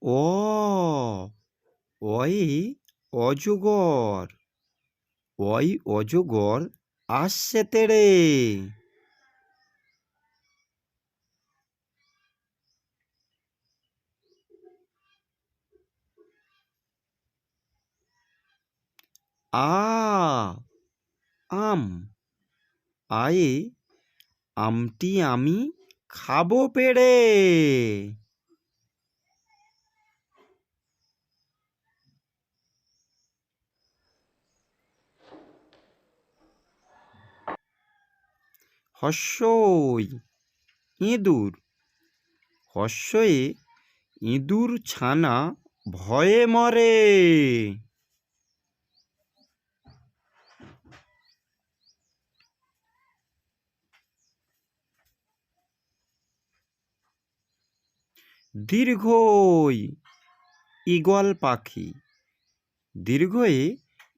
অ অয়ে অজগর, অই অজগর আসছে তেড়ে। আ আম, আয়ে আমটি আমি খাবো পেড়ে। হস্যই ইঁদুর, হস্যয়ে ইঁদুর ছানা ভয়ে মরে। দীর্ঘই ঈগল পাখি, দীর্ঘয়ে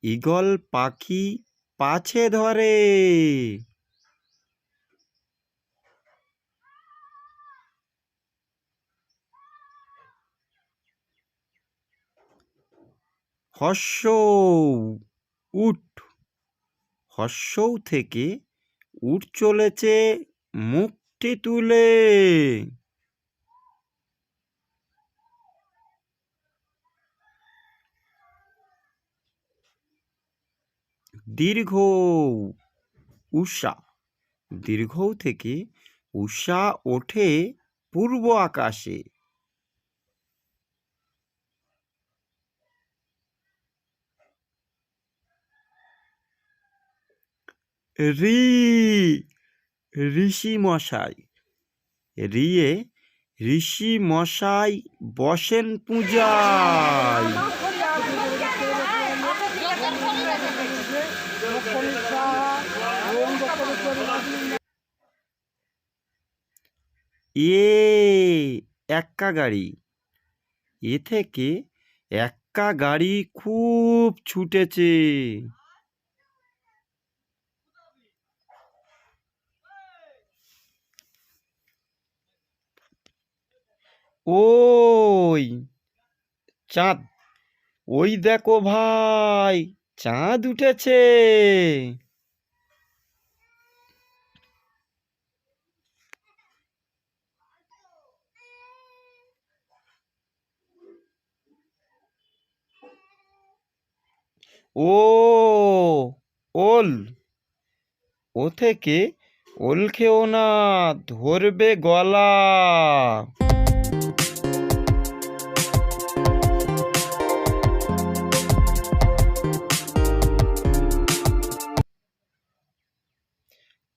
ঈগল পাখি পাছে ধরে। হর্ষৌ উট, হর্ষৌ থেকে উট চলেছে মুখটি তুলে। দীর্ঘ উষা, দীর্ঘৌ থেকে উষা ওঠে পূর্ব আকাশে। ঋ ঋষি মশাই, রিয়ে ঋষি মশাই বসেন পূজায়। এ এক্কা গাড়ি, এ থেকে এক্কা গাড়ি খুব ছুটেছে। ওই চাঁদ, ওই দেখো ভাই, চাঁদ উঠেছে। ও ওল, ও থেকে ওল খেও না, ধরবে গলা।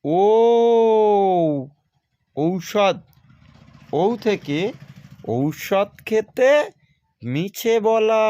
ও ঔষধ, ঔ থেকে ঔষধ খেতে মিছে বলা।